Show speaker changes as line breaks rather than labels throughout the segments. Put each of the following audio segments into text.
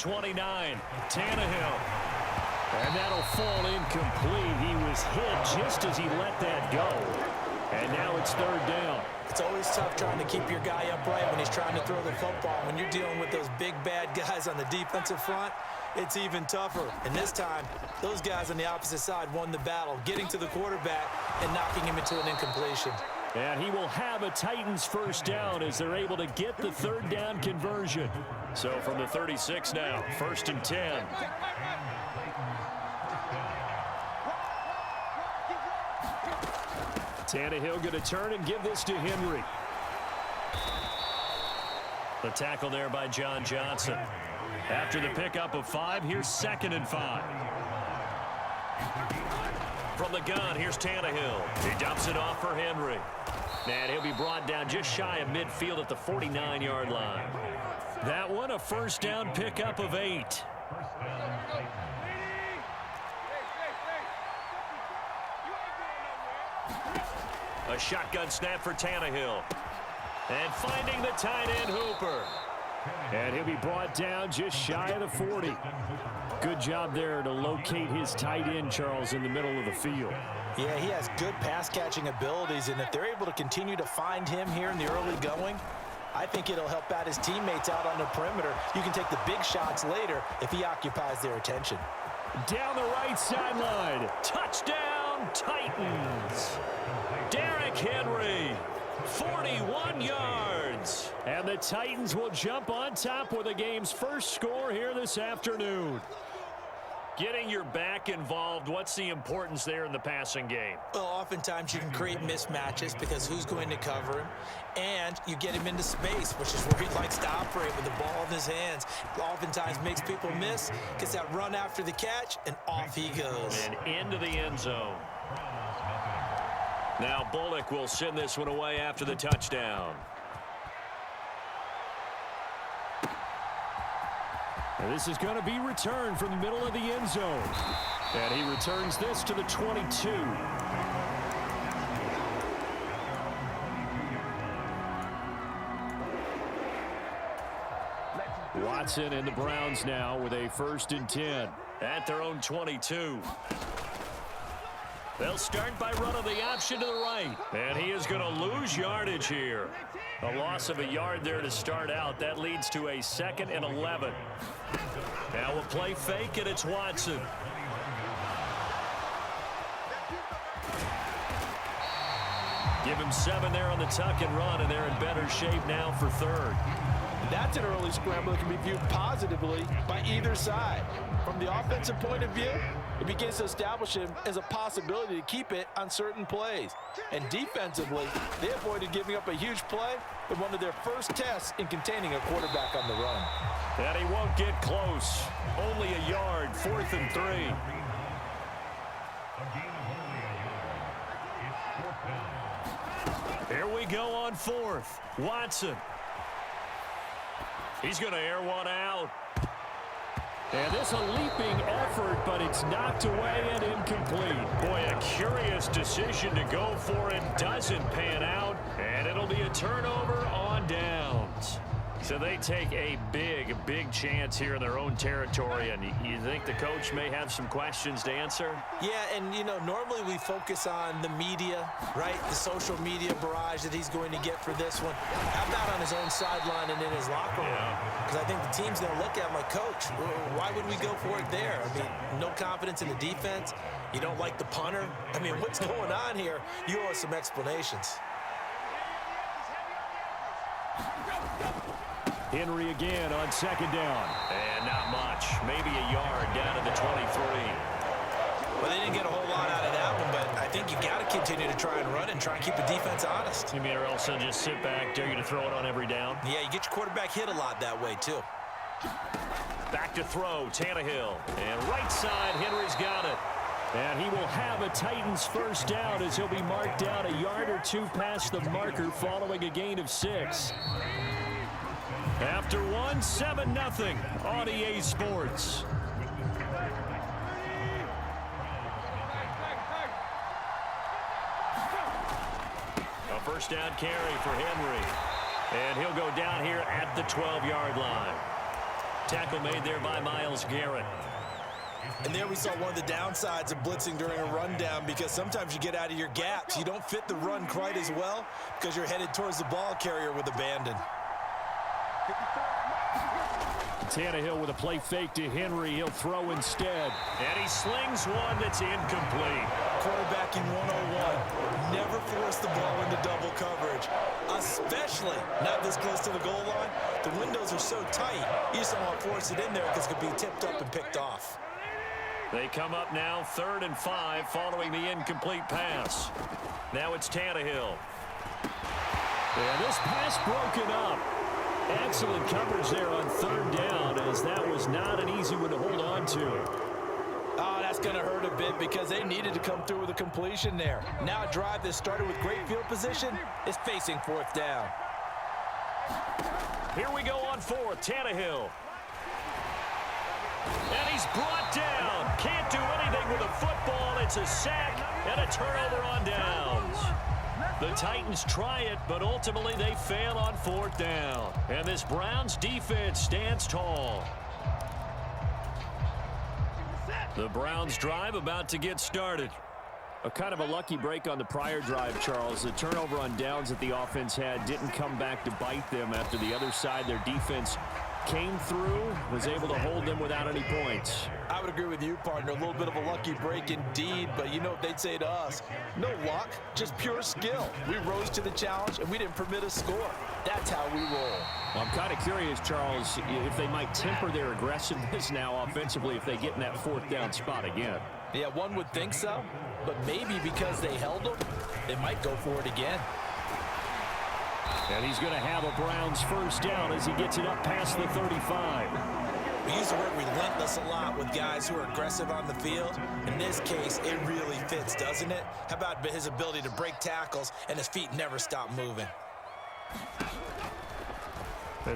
29. Tannehill. And that'll fall incomplete. He was hit just as he let that go. And now it's third down.
It's always tough trying to keep your guy upright when he's trying to throw the football. When you're dealing with those big, bad guys on the defensive front, it's even tougher. And this time, those guys on the opposite side won the battle, getting to the quarterback and knocking him into an incompletion.
And he will have a Titans first down as they're able to get the third down conversion. So from the 36 now, 1st and 10. Tannehill going to turn and give this to Henry. The tackle there by John Johnson. After the pickup of 5, here's 2nd and 5. From the gun, here's Tannehill. He dumps it off for Henry. And he'll be brought down just shy of midfield at the 49-yard line. That one, a first down pickup of 8. A shotgun snap for Tannehill. And finding the tight end Hooper. And he'll be brought down just shy of the 40. Good job there to locate his tight end, Charles, in the middle of the field.
Yeah, he has good pass-catching abilities, and if they're able to continue to find him here in the early going, I think it'll help out his teammates out on the perimeter. You can take the big shots later if he occupies their attention.
Down the right sideline. Touchdown, Titans. Derrick Henry, 41 yards. And the Titans will jump on top with the game's first score here this afternoon. Getting your back involved, what's the importance there in the passing game?
Well, oftentimes you can create mismatches because who's going to cover him, and you get him into space, which is where he likes to operate with the ball in his hands. Oftentimes makes people miss, gets that run after the catch, and off he goes.
And into the end zone. Now Bullock will send this one away after the touchdown. And this is going to be returned from the middle of the end zone. And he returns this to the 22. Watson and the Browns now with a 1st and 10 at their own 22. They'll start by running the option to the right. And he is going to lose yardage here. A loss of a yard there to start out. That leads to a 2nd and 11. Now we'll play fake, and it's Watson. Give him 7 there on the tuck and run, and they're in better shape now for 3rd.
That's an early scramble that can be viewed positively by either side. From the offensive point of view, it begins to establish him as a possibility to keep it on certain plays. And defensively, they avoided giving up a huge play in one of their first tests in containing a quarterback on the run.
And he won't get close. Only a yard, 4th and 3. Here we go on 4th. Watson. He's going to air one out. And this a leaping effort, but it's knocked away and incomplete. Boy, a curious decision to go for it. Doesn't pan out, and it'll be a turnover on downs. So they take a big, big chance here in their own territory, and you think the coach may have some questions to answer?
Yeah, and, you know, normally we focus on the media, right? The social media barrage that he's going to get for this one. How about on his own sideline and in his locker room? Because I think the team's going to look at him like, Coach, why would we go for it there? I mean, no confidence in the defense. You don't like the punter. I mean, what's going on here? You owe us some explanations.
Henry again on 2nd down. And not much. Maybe a yard down to the 23.
Well, they didn't get a whole lot out of that one, but I think you got to continue to try and run and try and keep the defense honest.
You mean or else they'll just sit back, dare you to throw it on every down?
Yeah, you get your quarterback hit a lot that way, too.
Back to throw, Tannehill. And right side, Henry's got it. And he will have a Titans first down as he'll be marked down a yard or 2 past the marker following a gain of 6. After 1, 7-0 on EA Sports. A first down carry for Henry. And he'll go down here at the 12-yard line. Tackle made there by Myles Garrett.
And there we saw one of the downsides of blitzing during a rundown, because sometimes you get out of your gaps. You don't fit the run quite as well because you're headed towards the ball carrier with abandon.
Tannehill with a play fake to Henry. He'll throw instead. And he slings one that's incomplete.
Quarterbacking 101. Never force the ball into double coverage, especially not this close to the goal line. The windows are so tight, you just don't want to force it in there because it could be tipped up and picked off.
They come up now 3rd and 5 following the incomplete pass. Now it's Tannehill. And this pass broken up. Excellent coverage there on 3rd down, as that was not an easy one to hold on to.
Oh, that's going to hurt a bit because they needed to come through with a completion there. Now a drive that started with great field position is facing 4th down.
Here we go on 4th, Tannehill. And he's brought down. Can't do anything with a football. It's a sack and a turnover on downs. The Titans try it, but ultimately they fail on 4th down. And this Browns defense stands tall. The Browns drive about to get started. A kind of a lucky break on the prior drive, Charles. The turnover on downs that the offense had didn't come back to bite them after the other side. Their defense came through, was able to hold them without any points.
I would agree with you, partner. A little bit of a lucky break indeed, but you know what they'd say to us? No luck, just pure skill. We rose to the challenge, and we didn't permit a score. That's how we roll.
Well, I'm kind of curious, Charles, if they might temper their aggressiveness now offensively if they get in that 4th down spot again.
Yeah, one would think so, but maybe because they held them, they might go for it again.
And he's going to have a Browns 1st down as he gets it up past the 35.
We use the word relentless a lot with guys who are aggressive on the field. In this case, it really fits, doesn't it? How about his ability to break tackles and his feet never stop moving?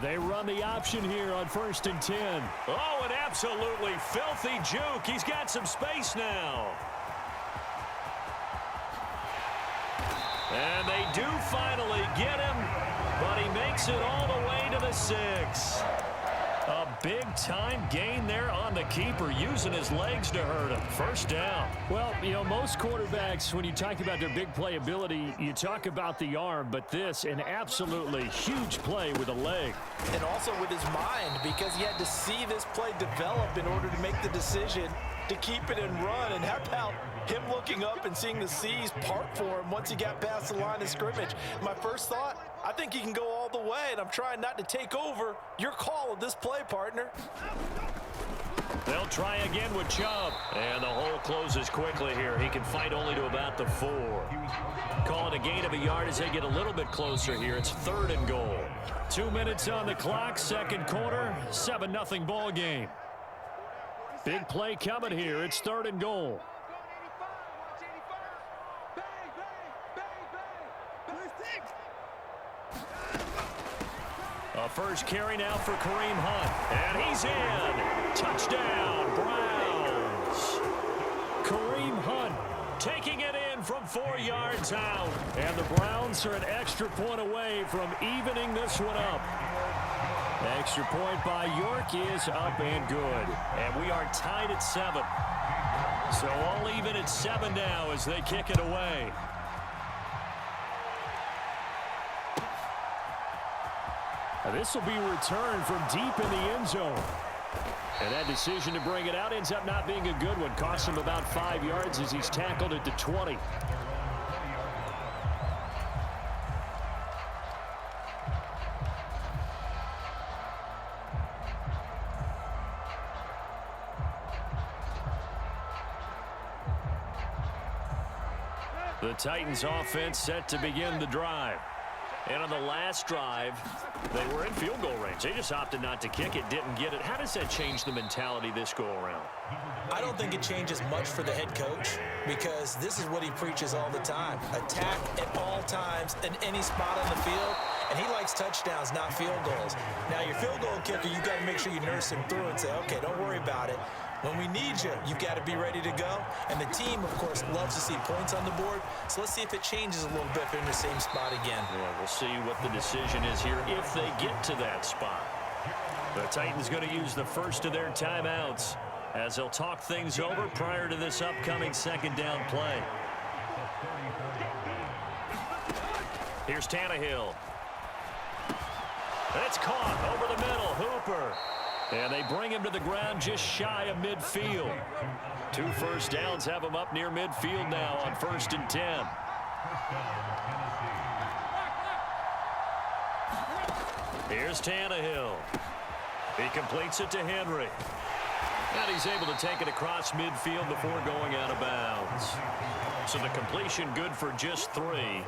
They run the option here on 1st and 10. Oh, an absolutely filthy juke. He's got some space now. And they do finally get him, but he makes it all the way to the 6. A big-time gain there on the keeper, using his legs to hurt him. 1st down. Well, you know, most quarterbacks, when you talk about their big playability, you talk about the arm, but this, an absolutely huge play with a leg.
And also with his mind, because he had to see this play develop in order to make the decision to keep it and run. And how about him looking up and seeing the seas part for him once he got past the line of scrimmage? My first thought, I think he can go all the way, and I'm trying not to take over your call of this play, partner.
They'll try again with Chubb. And the hole closes quickly here. He can fight only to about the 4. Call it a gain of a yard as they get a little bit closer here. It's 3rd and goal. 2 minutes on the clock, 2nd quarter, 7-0 ball game. Big play coming here. It's 3rd and goal. A first carry now for Kareem Hunt. And he's in. Touchdown, Browns. Kareem Hunt taking it in from 4 yards out. And the Browns are an extra point away from evening this one up. Extra point by York is up and good. And we are tied at 7. So all even at 7 now as they kick it away. This will be returned from deep in the end zone. And that decision to bring it out ends up not being a good one. Costs him about 5 yards as he's tackled at the 20. The Titans offense set to begin the drive. And on the last drive, they were in field goal range. They just opted not to kick it, didn't get it. How does that change the mentality this go-around?
I don't think it changes much for the head coach, because this is what he preaches all the time. Attack at all times in any spot on the field, and he likes touchdowns, not field goals. Now, your field goal kicker, you've got to make sure you nurse him through and say, okay, don't worry about it. When we need you, you've got to be ready to go. And the team, of course, loves to see points on the board. So let's see if it changes a little bit if they're in the same spot again.
Yeah, we'll see what the decision is here if they get to that spot. The Titans going to use the first of their timeouts as they'll talk things over prior to this upcoming second down play. Here's Tannehill. And it's caught over the middle. Hooper. And they bring him to the ground just shy of midfield. 2 first downs have him up near midfield now on 1st and 10. Here's Tannehill. He completes it to Henry. And he's able to take it across midfield before going out of bounds. So the completion good for just 3.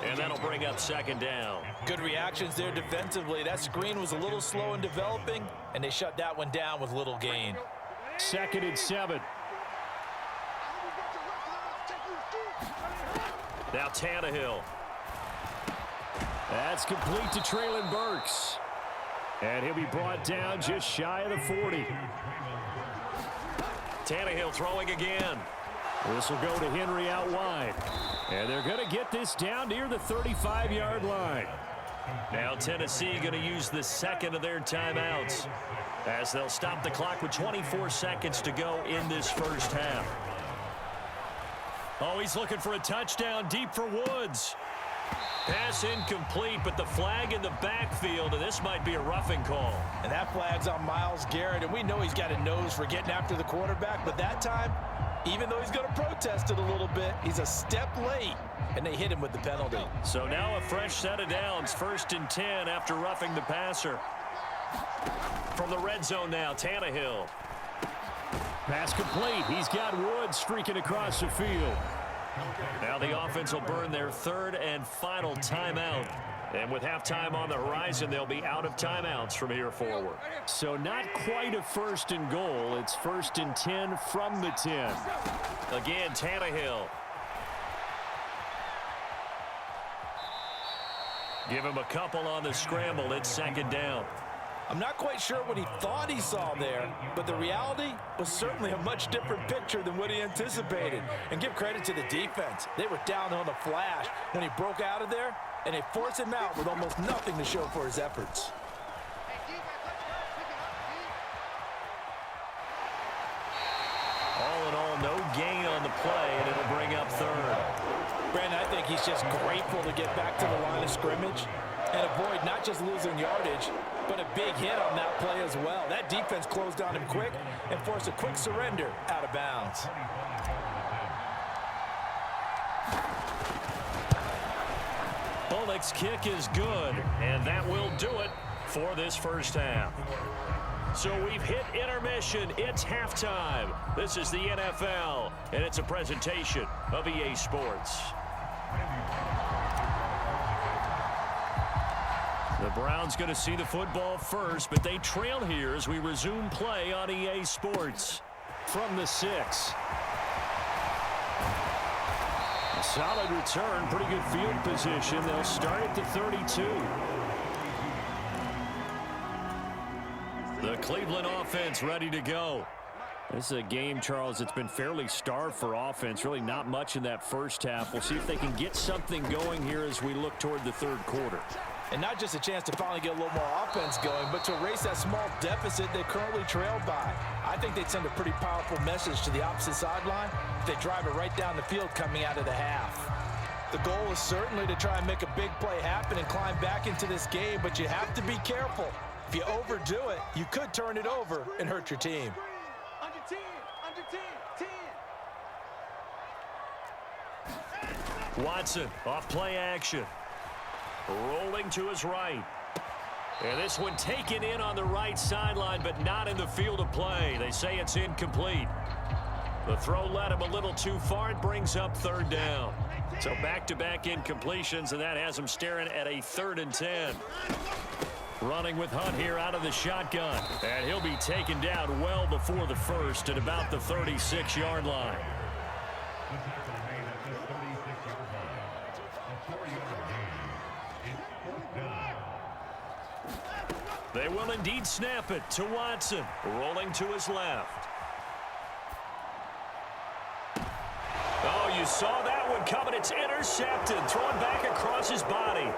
And that'll bring up second down.
Good reactions there defensively. That screen was a little slow in developing, and they shut that one down with little gain.
2nd and 7. Now Tannehill. That's complete to Traylon Burks. And he'll be brought down just shy of the 40. Tannehill throwing again. This will go to Henry out wide. And they're going to get this down near the 35-yard line. Now Tennessee going to use the second of their timeouts as they'll stop the clock with 24 seconds to go in this first half. Oh, he's looking for a touchdown deep for Woods. Pass incomplete, but the flag in the backfield, and this might be a roughing call.
And that flag's on Myles Garrett, and we know he's got a nose for getting after the quarterback, but that time, even though he's going to protest it a little bit, he's a step late, and they hit him with the penalty.
So now a fresh set of downs, 1st and 10 after roughing the passer. From the red zone now, Tannehill. Pass complete. He's got Woods streaking across the field. Now the offense will burn their 3rd and final timeout. And with halftime on the horizon, they'll be out of timeouts from here forward. So not quite a 1st and goal. It's 1st and 10 from the 10. Again, Tannehill. Give him a couple on the scramble. It's 2nd down.
I'm not quite sure what he thought he saw there, but the reality was certainly a much different picture than what he anticipated. And give credit to the defense. They were down on the flash when he broke out of there, and they forced him out with almost nothing to show for his efforts.
All in all, no gain on the play, and it'll bring up 3rd.
Brandon, I think he's just grateful to get back to the line of scrimmage and avoid not just losing yardage, but a big hit on that play as well. That defense closed on him quick and forced a quick surrender out of bounds.
Bullock's kick is good, and that will do it for this first half. So we've hit intermission. It's halftime. This is the NFL, and it's a presentation of EA Sports. The Browns going to see the football first, but they trail here as we resume play on EA Sports. From the 6. A solid return, pretty good field position. They'll start at the 32. The Cleveland offense ready to go. This is a game, Charles, that's been fairly starved for offense. Really not much in that first half. We'll see if they can get something going here as we look toward the 3rd quarter.
And not just a chance to finally get a little more offense going, but to erase that small deficit they currently trailed by. I think they'd send a pretty powerful message to the opposite sideline if they drive it right down the field coming out of the half. The goal is certainly to try and make a big play happen and climb back into this game, but you have to be careful. If you overdo it, you could turn it over and hurt your team.
Under 10, under 10, 10.
Watson off play action. Rolling to his right. And this one taken in on the right sideline, but not in the field of play. They say it's incomplete. The throw led him a little too far. It brings up 3rd down. So back-to-back incompletions, and that has him staring at a 3rd and 10. Running with Hunt here out of the shotgun. And he'll be taken down well before the 1st at about the 36-yard line. They will indeed snap it to Watson, rolling to his left. Oh, you saw that one coming. It's intercepted, thrown back across his body.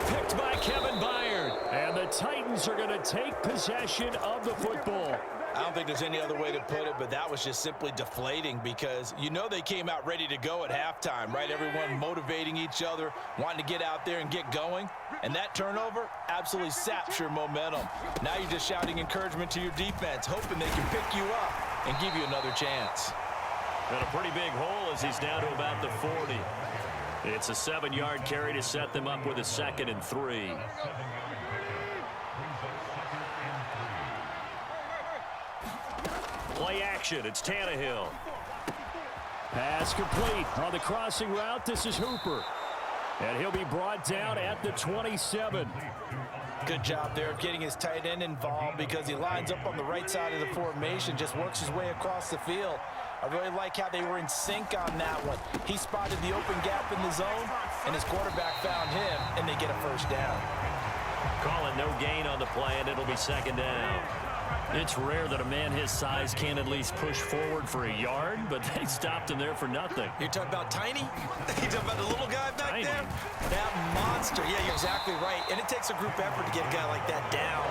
Picked by Kevin Byard. And the Titans are going to take possession of the football.
I don't think there's any other way to put it, but that was just simply deflating because you know they came out ready to go at halftime, right? Everyone motivating each other, wanting to get out there and get going. And that turnover absolutely saps your momentum. Now you're just shouting encouragement to your defense, hoping they can pick you up and give you another chance.
And a pretty big hole as he's down to about the 40. It's a 7-yard carry to set them up with a 2nd and 3. Play action. It's Tannehill. Pass complete. On the crossing route, this is Hooper. And he'll be brought down at the 27.
Good job there of getting his tight end involved because he lines up on the right side of the formation, just works his way across the field. I really like how they were in sync on that one. He spotted the open gap in the zone, and his quarterback found him, and they get a first down.
Calling no gain on the play, and it'll be 2nd down. It's rare that a man his size can't at least push forward for a yard, but they stopped him there for nothing.
You're talking about Tiny? You're talking about the little guy back
Tiny.
there? That monster. Yeah, you're exactly right. And it takes a group effort to get a guy like that down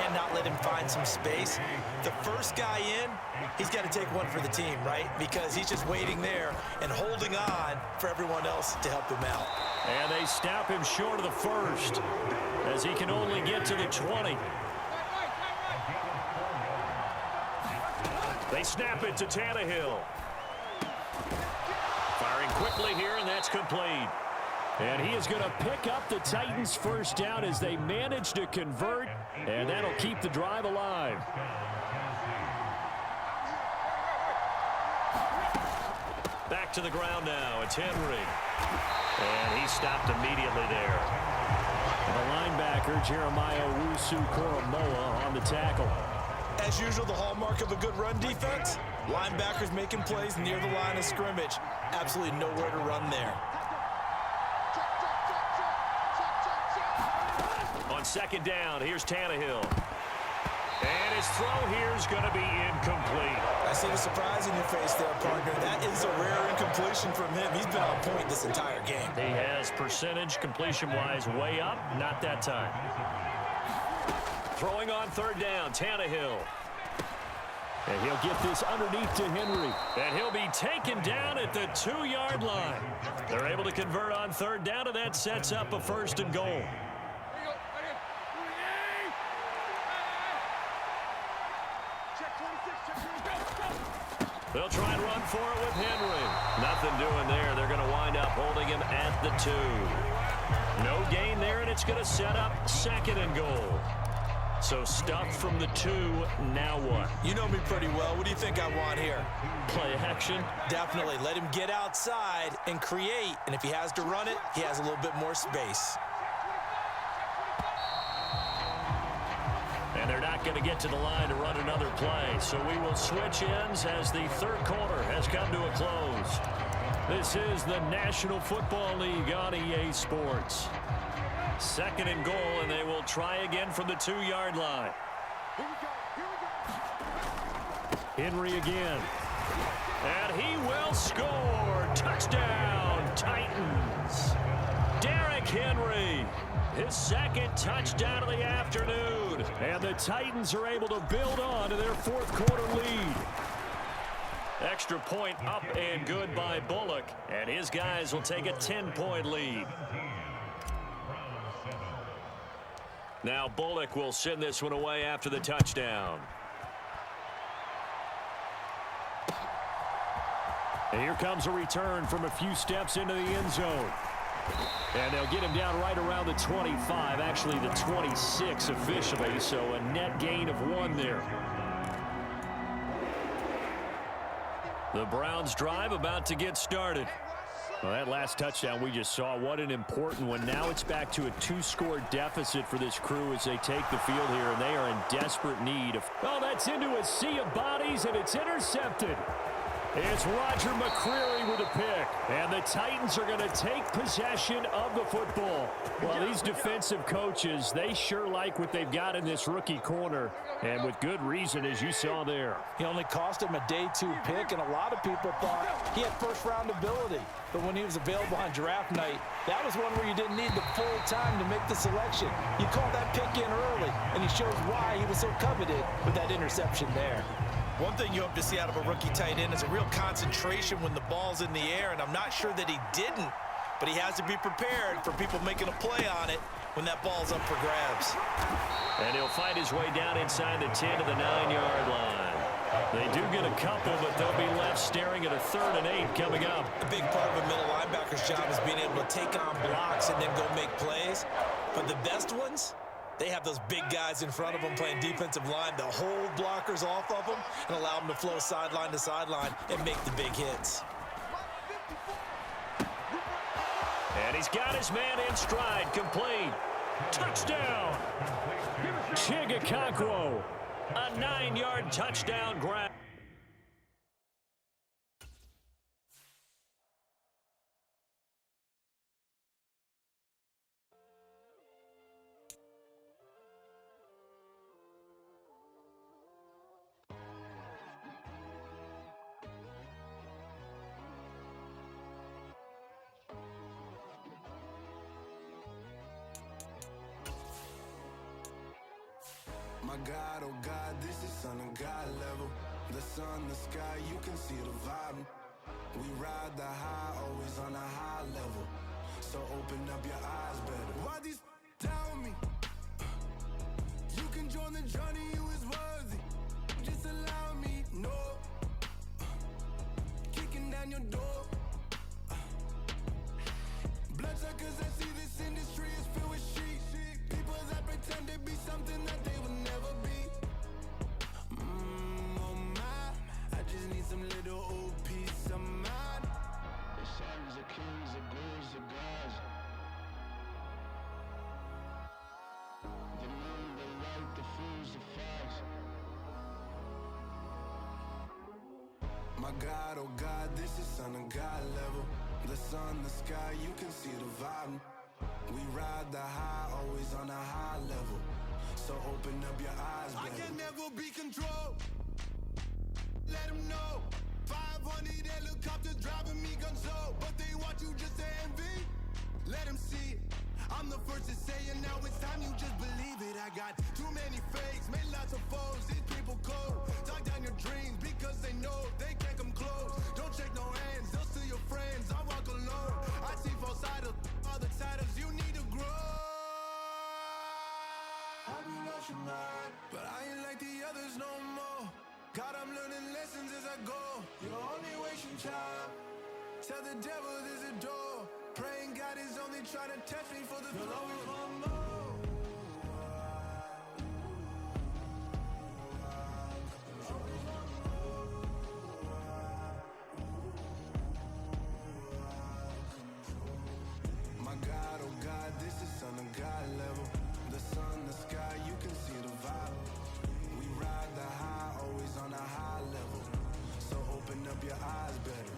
and not let him find some space. The first guy in, he's got to take one for the team, right? Because he's just waiting there and holding on for everyone else to help him out.
And they stop him short of the first as he can only get to the 20. They snap it to Tannehill. Firing quickly here, and that's complete. And he is going to pick up the Titans' first down as they manage to convert, and that'll keep the drive alive. Back to the ground now. It's Henry. And he stopped immediately there. And the linebacker, Jeremiah Owusu-Koramoah, on the tackle.
As usual, the hallmark of a good run defense, linebackers making plays near the line of scrimmage. Absolutely nowhere to run there.
On 2nd down, here's Tannehill. And his throw here is going to be incomplete.
I see the surprise in your face there, partner. That is a rare incompletion from him. He's been on point this entire game.
He has percentage completion-wise way up, not that time. Throwing on 3rd down, Tannehill. And he'll get this underneath to Henry. And he'll be taken down at the 2-yard line. They're able to convert on 3rd down, and that sets up a 1st and goal. They'll try and run for it with Henry. Nothing doing there. They're going to wind up holding him at the 2. No gain there, and it's going to set up 2nd and goal. So stuffed from the 2, now what?
You know me pretty well. What do you think I want here?
Play action?
Definitely. Let him get outside and create. And if he has to run it, he has a little bit more space.
And they're not going to get to the line to run another play. So we will switch ends as the 3rd quarter has come to a close. This is the National Football League on EA Sports. 2nd and goal, and they will try again from the 2-yard line. Henry again. And he will score. Touchdown, Titans. Derrick Henry. His 2nd touchdown of the afternoon. And the Titans are able to build on to their 4th quarter lead. Extra point up and good by Bullock. And his guys will take a 10-point lead. Now Bullock will send this one away after the touchdown. And here comes a return from a few steps into the end zone. And they'll get him down right around the 25, actually the 26 officially, so a net gain of 1 there. The Browns drive about to get started. Well, that last touchdown we just saw, what an important one. Now it's back to a 2-score deficit for this crew as they take the field here, and they are in desperate need of... Oh, that's into a sea of bodies, and it's intercepted. It's Roger McCreary with a pick. And the Titans are going to take possession of the football. Well, these defensive coaches, they sure like what they've got in this rookie corner. And with good reason, as you saw there.
He only cost him a day 2 pick, and a lot of people thought he had first-round ability. But when he was available on draft night, that was one where you didn't need the full time to make the selection. You called that pick in early, and he shows why he was so coveted with that interception there.
One thing you hope to see out of a rookie tight end is a real concentration when the ball's in the air, and I'm not sure that he didn't, but he has to be prepared for people making a play on it when that ball's up for grabs.
And he'll find his way down inside the 10 to the 9-yard line. They do get a couple, but they'll be left staring at a 3rd and 8 coming up.
A big part of a middle linebacker's job is being able to take on blocks and then go make plays. But the best ones, they have those big guys in front of them playing defensive line to hold blockers off of them and allow them to flow sideline to sideline and make the big hits.
And he's got his man in stride, complete. Touchdown! Chigakakwo, a 9-yard touchdown grab.
My God, oh God, this is Son of God level. The sun, the sky, you can see the vibe. We ride the high, always on a high level. So open up your eyes better. Why these tell me? You can join the journey, you is worthy. Just allow me, no. Kicking down your door. Bloodsuckers, I see this industry is filled with sheep. People that pretend to be something that they will never be. Oh my, I just need some little old peace of mind. The sons of kings, the gurus of gods. The moon, the light, the fools, the facts. My God, oh God, this is Son of God level. The sun, the sky, you can see the vibe. We ride the high, always on a high level. So open up your eyes, baby. I can never be controlled. Let them know. 500 helicopters driving me gonzo. But they want you just to envy. Let them see it. I'm the first to say it, now it's time you just believe it. I got too many fakes, made lots of foes. These people cold. Talk down your dreams because they know they can't come close. Don't shake no hands, they'll steal your friends. I walk alone. I see false idols, other titles. You need to grow. Have you lost your mind? But I ain't like the others no more. God, I'm learning lessons as I go. You're only wasting time. Tell the devil there's a door. Praying God is only trying to test me for the flow. My God, oh God, this is Son of God level. The sun, the sky, you can see the vibe. We ride the high, always on a high level. So open up your eyes better.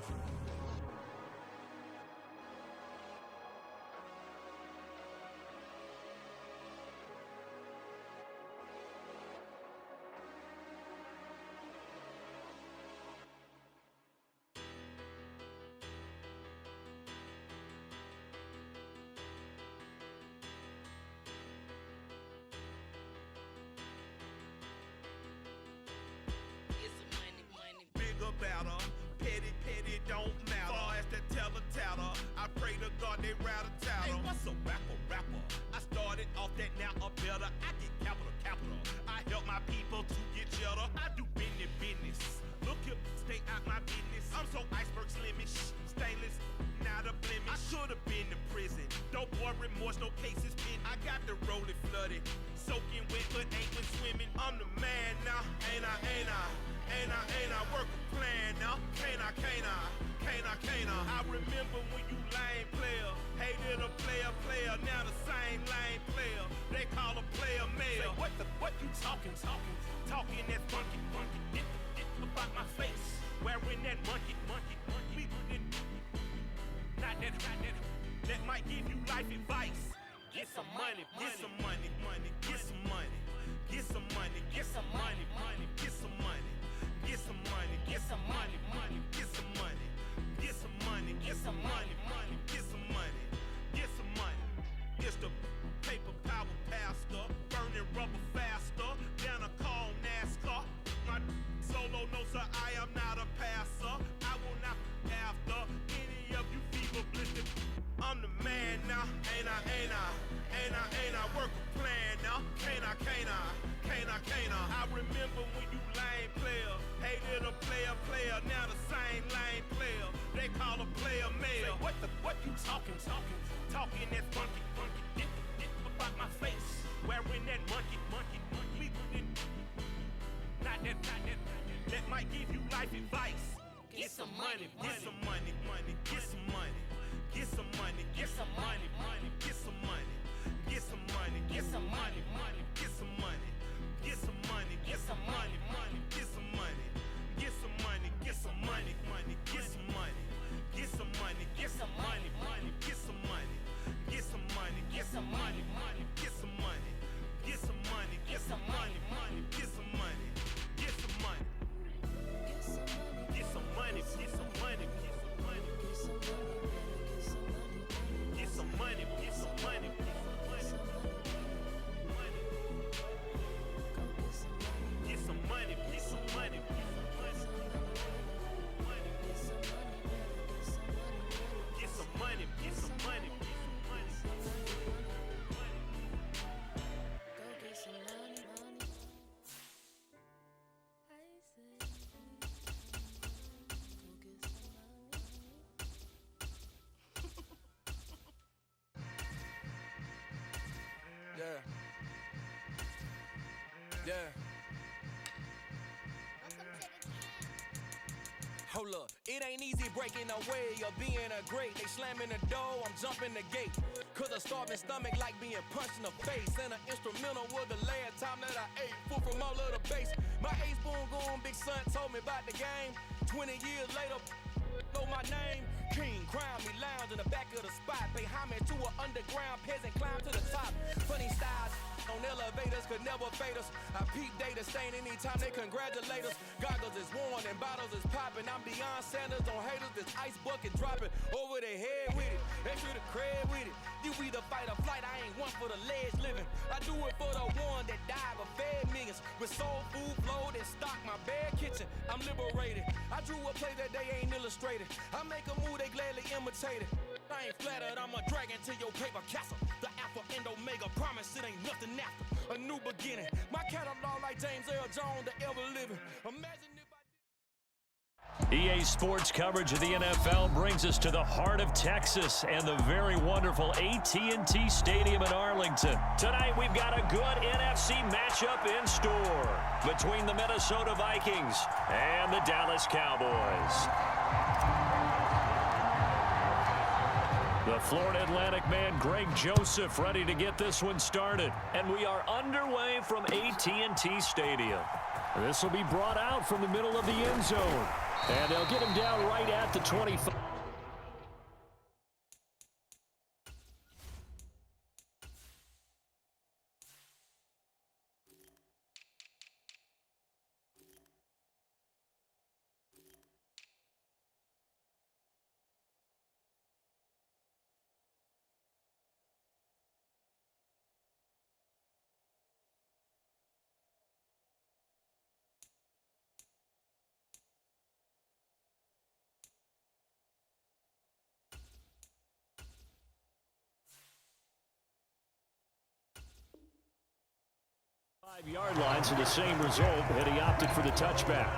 Better, petty, don't matter. Far as the teller, I pray to God they rattle tattle. Hey, what's a rapper? I started off that, now I'm better. I get capital. I help my people to get cheddar. I do business. Look here, stay out my business. I'm so iceberg slimish, stainless, not a blemish. I should have been to prison. Don't boy remorse, no cases pinned. I got the rolling flooded, soaking wet, but ain't been swimming. I'm the man now, ain't I? Work a plan now, can't I? I remember when you lame player, hated a player, now the same lame player. They call a player mayor. Say, what you talking that funky, about my face, wearing that monkey money, get some money, money, get some money, get some money, get some money, money, get some money, get some money, get some money, money, get some money, get some money, get some money, money, get some money, get some money. It's the paper power pastor, burning rubber faster than a call NASCAR. My solo knows that I am not a passer. I will not after any of you fever blistered. I'm the man now, ain't I, ain't I, ain't I, ain't I, work a plan now, can't I, can't I, can't I, can't I. I remember when you lame player, hated a player, now the same lame player, they call a player mayor. What you talking that funky, get about my face, wearing that monkey, not that, that might give you life advice. Get some money, get some money, money, get some money. Get some money, get some money, money, get some money, get some money, get some money, money, get some money, get some money, get some money, money, get some money, get some money, get some money, money, get some money, get some money, get some money, money, get some money, get some money, get some money, money, get some money, get some money, get some money, money, get some money, get some money, get some money, get some money, get some money. Get some money, get some money, get some money, get some money, get some money, get some money.
Go get some money, money. I say, go get some money.
Yeah. Yeah. Hold up, it ain't easy breaking away or being a great. They slamming the door, I'm jumping the gate. Cause a starving stomach like being punched in the face. And an instrumental was the last time that I ate. Food from all of the base. My ace boom goon, big son told me about the game. 20 years later, know my name. King, crown me, lounge in the back of the spot. Pay homage to an underground peasant, climb to the top. Funny styles on elevators could never fade us. I peep data stain anytime they congratulate us. Goggles is worn and bottles is popping. I'm Deion Sanders on haters, this ice bucket dropping over their head with it. Extra the cred with it. You either fight or flight, I ain't one for the ledge living. I do it for the one that died but fed millions. With soul food flowed and stocked my bare kitchen. I'm liberated. I drew a play that they ain't illustrated. I make a move, they gladly imitate it. I ain't flattered, I'm a dragon to your paper castle. The Alpha and Omega, promise it ain't nothing after. A new beginning. My catalog like James Earl Jones, the ever living. Imagine if
EA Sports coverage of the NFL brings us to the heart of Texas and the very wonderful AT&T Stadium in Arlington. Tonight we've got a good NFC matchup in store between the Minnesota Vikings and the Dallas Cowboys. The Florida Atlantic man Greg Joseph ready to get this one started. And we are underway from AT&T Stadium. This will be brought out from the middle of the end zone. And they'll get him down right at the 25. Five-yard line, so the same result, and he opted for the touchback.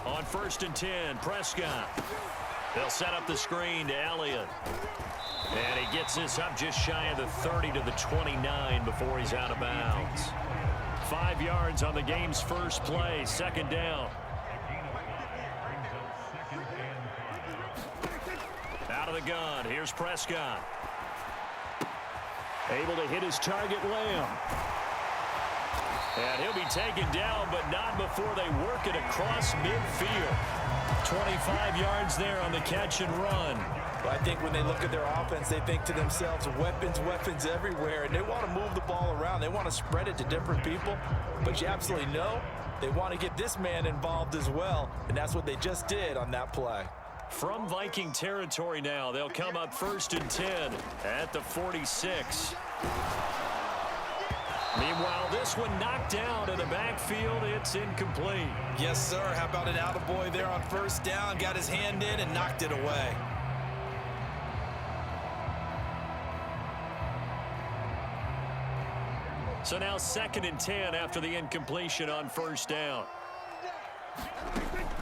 On 1st and 10, Prescott. They'll set up the screen to Elliott. And he gets this up just shy of the 30 to the 29 before he's out of bounds. 5 yards on the game's first play, second down. Out of the gun, here's Prescott. Able to hit his target, Lamb. And he'll be taken down, but not before they work it across midfield. 25 yards there on the catch and run.
Well, I think when they look at their offense, they think to themselves, weapons, weapons everywhere, and they want to move the ball around. They want to spread it to different people, but you absolutely know they want to get this man involved as well, and that's what they just did on that play.
From Viking territory now, they'll come up 1st and 10 at the 46. Meanwhile, this one knocked down in the backfield. It's incomplete.
Yes, sir. How about an attaboy there on 1st down? Got his hand in and knocked it away.
So now 2nd and 10 after the incompletion on 1st down.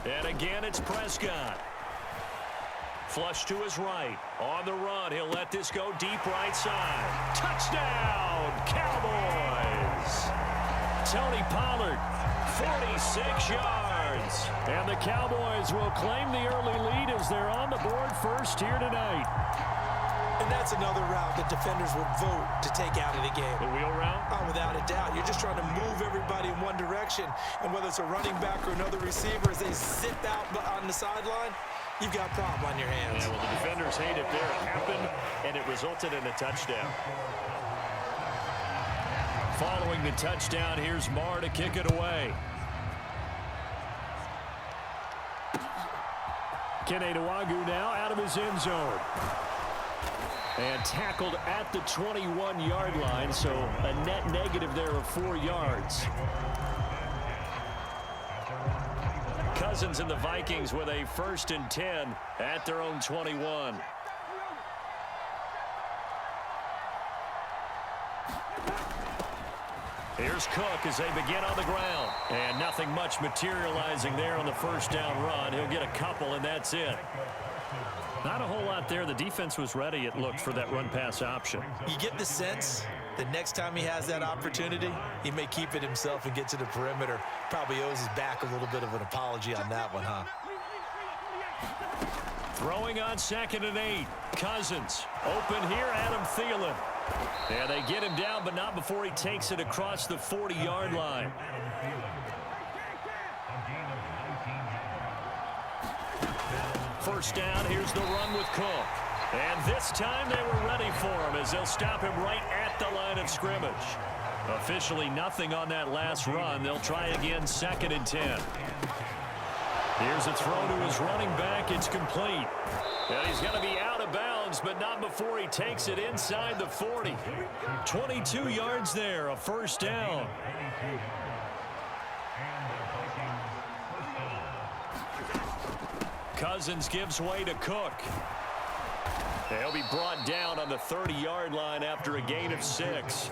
And again, it's Prescott. Flush to his right. On the run, he'll let this go deep right side. Touchdown, Cowboys! Tony Pollard, 46 yards. And the Cowboys will claim the early lead as they're on the board first here tonight.
And that's another route that defenders would vote to take out of the game.
The wheel route?
Oh, without a doubt. You're just trying to move everybody in one direction. And whether it's a running back or another receiver, as they zip out on the sideline, you've got a problem on your hands.
Yeah, well, the defenders hate it there. It happened, and it resulted in a touchdown. Following the touchdown, here's Marr to kick it away. Kene Nwagu now out of his end zone. And tackled at the 21-yard line, so a net negative there of 4 yards. Cousins and the Vikings with a 1st and 10 at their own 21. Here's Cook as they begin on the ground. And nothing much materializing there on the 1st down run. He'll get a couple, and that's it. Not a whole lot there. The defense was ready, it looked, for that run-pass option.
You get the sense that next time he has that opportunity, he may keep it himself and get to the perimeter. Probably owes his back a little bit of an apology on that one, huh?
Throwing on 2nd and 8. Cousins. Open here, Adam Thielen. And they get him down, but not before he takes it across the 40-yard line. First down, here's the run with Cook. And this time they were ready for him as they'll stop him right at the line of scrimmage. Officially nothing on that last run. They'll try again 2nd and 10. Here's a throw to his running back. It's complete. And he's going to be out of bounds, but not before he takes it inside the 40. 22 yards there, a 1st down. Cousins gives way to Cook. He'll be brought down on the 30-yard line after a gain of 6.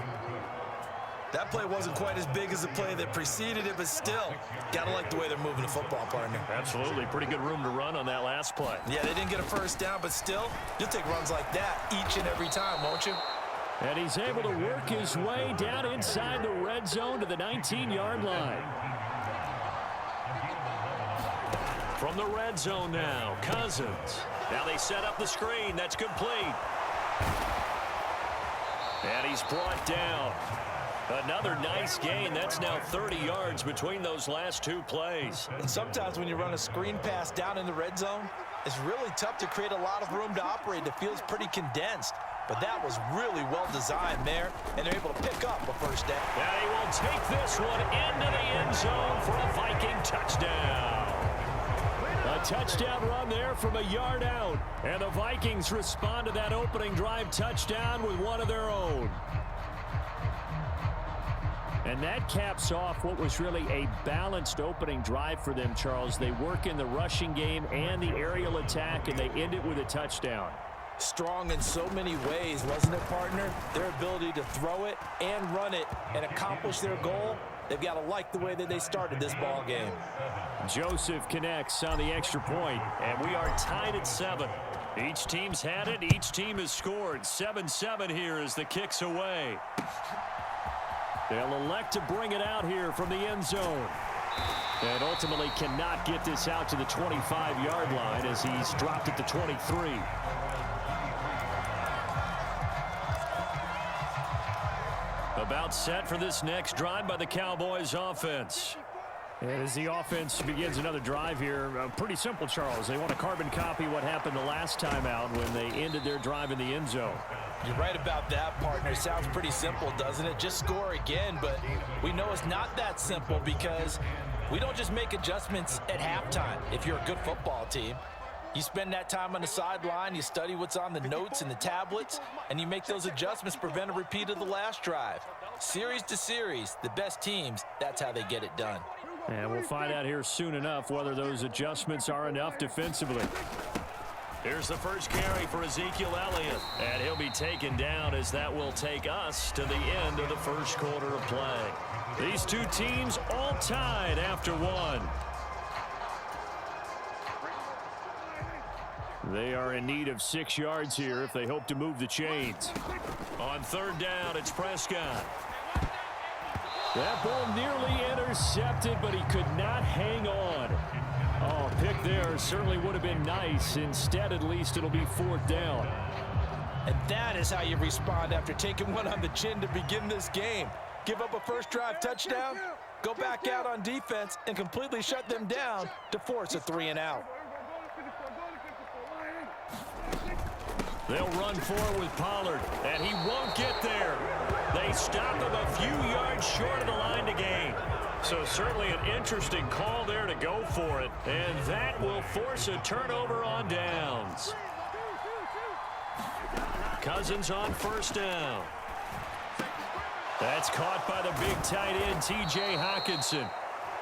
That play wasn't quite as big as the play that preceded it, but still, gotta like the way they're moving the football, partner.
Absolutely. Pretty good room to run on that last play.
Yeah, they didn't get a 1st down, but still, you'll take runs like that each and every time, won't you?
And he's able to work his way down inside the red zone to the 19-yard line. From the red zone now, Cousins. Now they set up the screen. That's complete. And he's brought down. Another nice gain. That's now 30 yards between those last 2 plays.
And sometimes when you run a screen pass down in the red zone, it's really tough to create a lot of room to operate. The field's pretty condensed. But that was really well designed there, and they're able to pick up a 1st down.
And he will take this one into the end zone for a Viking touchdown. A touchdown run there from a yard out. And the Vikings respond to that opening drive touchdown with one of their own. And that caps off what was really a balanced opening drive for them, Charles. They work in the rushing game and the aerial attack, and they end it with a touchdown.
Strong in so many ways, wasn't it, partner? Their ability to throw it and run it and accomplish their goal, they've got to like the way that they started this ball game.
Joseph connects on the extra point, and we are tied at 7. Each team's had it. Each team has scored. 7-7 here as the kick's away. They'll elect to bring it out here from the end zone. And ultimately cannot get this out to the 25-yard line as he's dropped at the 23. A About set for this next drive by the Cowboys offense.
And as the offense begins another drive here, pretty simple, Charles. They want to carbon copy what happened the last time out when they ended their drive in the end zone.
You're right about that, partner. It sounds pretty simple, doesn't it? Just score again, but we know it's not that simple because we don't just make adjustments at halftime if you're a good football team. You spend that time on the sideline, you study what's on the notes and the tablets, and you make those adjustments to prevent a repeat of the last drive. Series to series, the best teams, that's how they get it done.
And we'll find out here soon enough whether those adjustments are enough defensively.
Here's the first carry for Ezekiel Elliott. And he'll be taken down as that will take us to the end of the first quarter of play. These two teams all tied after one.
They are in need of 6 yards here if they hope to move the chains.
On third down, it's Prescott.
That ball nearly intercepted, but he could not hang on. Oh, pick there certainly would have been nice. Instead, at least, it'll be 4th down.
And that is how you respond after taking one on the chin to begin this game. Give up a first drive touchdown, go back out on defense, and completely shut them down to force a 3-and-out.
They'll run forward with Pollard, and he won't get there. They stop him a few yards short of the line to gain. So certainly an interesting call there to go for it, and that will force a turnover on downs. Cousins on first down. That's caught by the big tight end, T.J. Hockenson.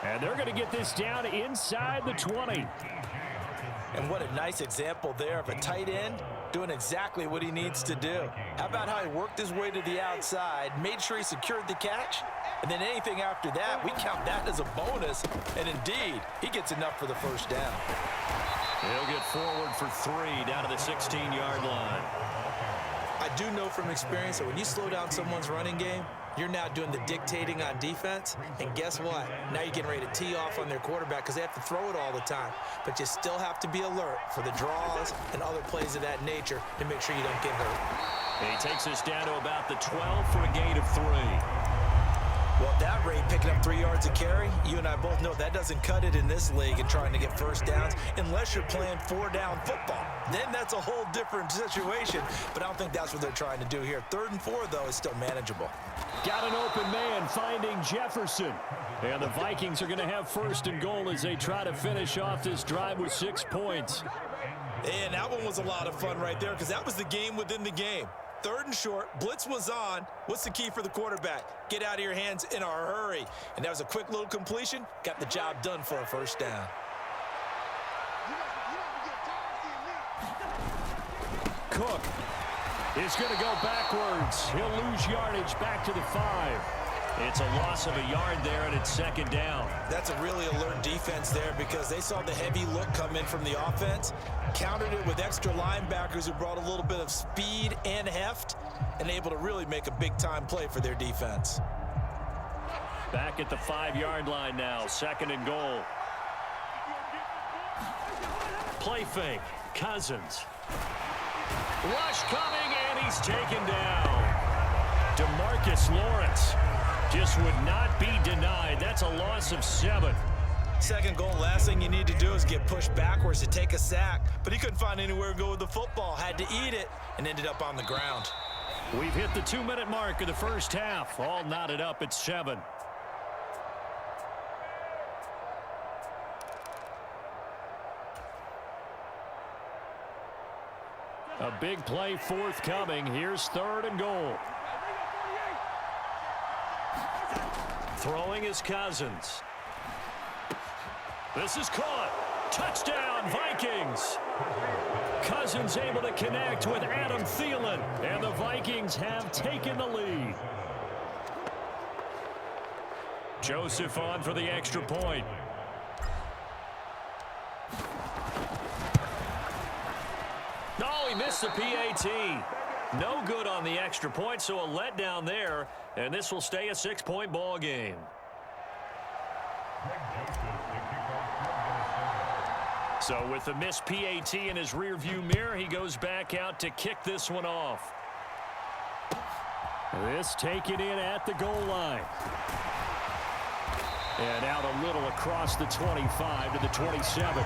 And they're going to get this down inside the 20.
And what a nice example there of a tight end doing exactly what he needs to do. How about how he worked his way to the outside, made sure he secured the catch, and then anything after that, we count that as a bonus. And indeed, he gets enough for the first down.
He'll get forward for 3 down to the 16-yard line.
I do know from experience that when you slow down someone's running game, you're now doing the dictating on defense, and guess what? Now you're getting ready to tee off on their quarterback because they have to throw it all the time. But you still have to be alert for the draws and other plays of that nature to make sure you don't get hurt.
He takes us down to about the 12 for a gain of 3.
Well, at that rate, picking up 3 yards a carry, you and I both know that doesn't cut it in this league and trying to get first downs unless you're playing 4-down football. Then that's a whole different situation, but I don't think that's what they're trying to do here. 3rd and 4, though, is still manageable.
Got an open man finding Jefferson. And the Vikings are going to have 1st and goal as they try to finish off this drive with 6 points.
And that one was a lot of fun right there because that was the game within the game. 3rd and short, blitz was on. What's the key for the quarterback? Get out of your hands in a hurry. And that was a quick little completion. Got the job done for a first down.
Cook is going to go backwards. He'll lose yardage back to the 5.
It's a loss of a yard there, and it's 2nd down.
That's a really alert defense there because they saw the heavy look come in from the offense, countered it with extra linebackers who brought a little bit of speed and heft, and able to really make a big-time play for their defense.
Back at the 5-yard line now, 2nd and goal. Play fake, Cousins. Rush coming, and he's taken down. DeMarcus Lawrence just would not be denied. That's a loss of 7.
2nd goal, last thing you need to do is get pushed backwards to take a sack. But he couldn't find anywhere to go with the football. Had to eat it and ended up on the ground.
We've hit the 2-minute mark of the first half. All knotted up at 7.
A big play forthcoming. Here's 3rd and goal.
Throwing is Cousins. This is caught. Touchdown, Vikings. Cousins able to connect with Adam Thielen, and the Vikings have taken the lead. Joseph on for the extra point. Oh, he missed the PAT. No good on the extra point, so a letdown there, and this will stay a 6-point ball game. So with the missed PAT in his rearview mirror, he goes back out to kick this one off.
This taken in at the goal line. And out a little across the 25 to the 27.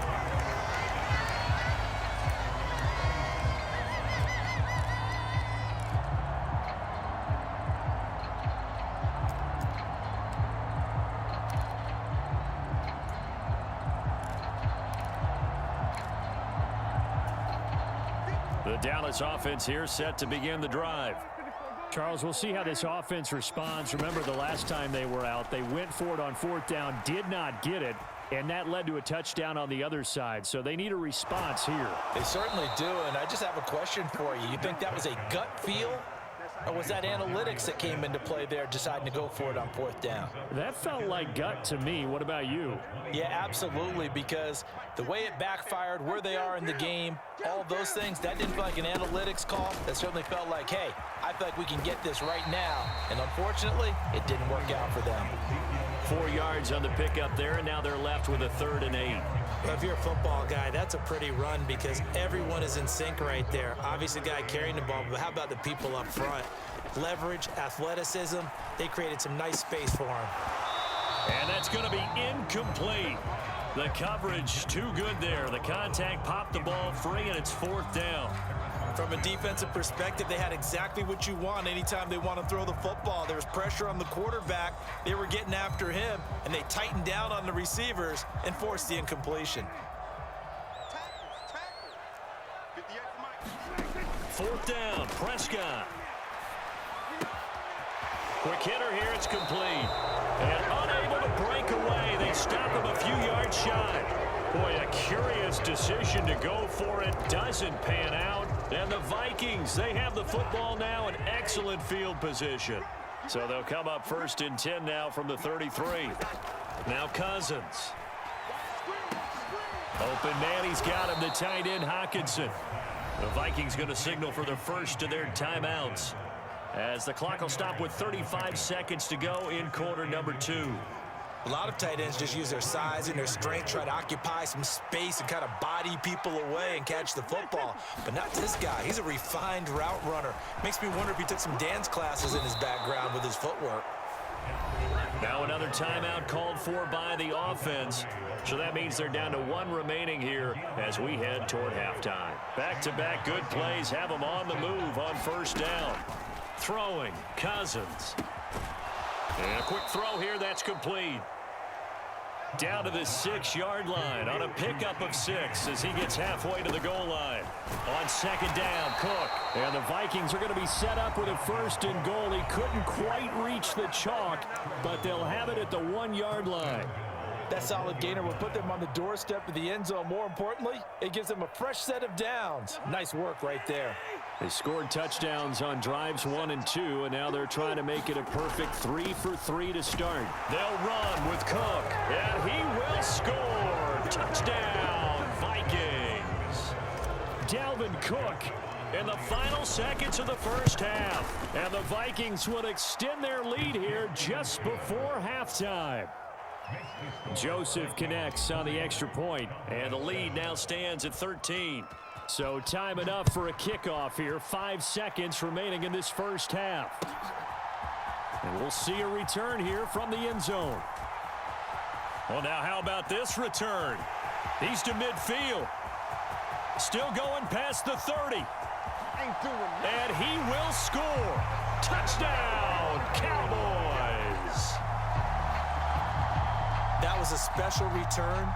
The Dallas offense here set to begin the drive. Charles, we'll see how this offense responds. Remember, the last time they were out, they went for it on 4th down, did not get it, and that led to a touchdown on the other side. So they need a response here.
They certainly do, and I just have a question for you. You think that was a gut feel, or was that analytics that came into play there deciding to go for it on 4th down?
That felt like gut to me. What about you?
Yeah, absolutely, because the way it backfired, where they are in the game, all those things, that didn't feel like an analytics call. That certainly felt like, hey, I feel like we can get this right now. And unfortunately, it didn't work out for them.
4 yards on the pickup there, and now they're left with a 3rd and 8.
Well, if you're a football guy, that's a pretty run because everyone is in sync right there. Obviously, the guy carrying the ball, but how about the people up front? Leverage, athleticism, they created some nice space for him.
And that's going to be incomplete. The coverage too good there. The contact popped the ball free, and it's 4th down.
From a defensive perspective, they had exactly what you want anytime they want to throw the football. There was pressure on the quarterback. They were getting after him, and they tightened down on the receivers and forced the incompletion.
4th down, Prescott. Quick hitter here, it's complete. And unable to break away. They stop him a few yards shy. Boy, a curious decision to go for it. Doesn't pan out. And the Vikings, they have the football now in excellent field position. So they'll come up 1st and 10 now from the 33. Now Cousins. Open man, he's got him, the tight end Hockenson. The Vikings going to signal for the first of their timeouts, as the clock will stop with 35 seconds to go in quarter number 2.
A lot of tight ends just use their size and their strength, try to occupy some space and kind of body people away and catch the football. But not this guy. He's a refined route runner. Makes me wonder if he took some dance classes in his background with his footwork.
Now another timeout called for by the offense. So that means they're down to 1 remaining here as we head toward halftime. Back-to-back good plays have them on the move on 1st down. Throwing, Cousins. And a quick throw here, that's complete. Down to the 6-yard line on a pickup of 6 as he gets halfway to the goal line. On 2nd down, Cook. And the Vikings are going to be set up with a 1st and goal. He couldn't quite reach the chalk, but they'll have it at the 1-yard line.
That solid gainer will put them on the doorstep of the end zone. More importantly, it gives them a fresh set of downs. Nice work right there.
They scored touchdowns on drives 1 and 2, and now they're trying to make it a perfect 3 for 3 to start. They'll run with Cook, and he will score. Touchdown, Vikings. Dalvin Cook in the final seconds of the first half. And the Vikings would extend their lead here just before halftime. Joseph connects on the extra point, and the lead now stands at 13. So time enough for a kickoff here. 5 seconds remaining in this first half. And we'll see a return here from the end zone. Well, now how about this return? He's to midfield. Still going past the 30. And he will score. Touchdown, Cowboys.
That was a special return,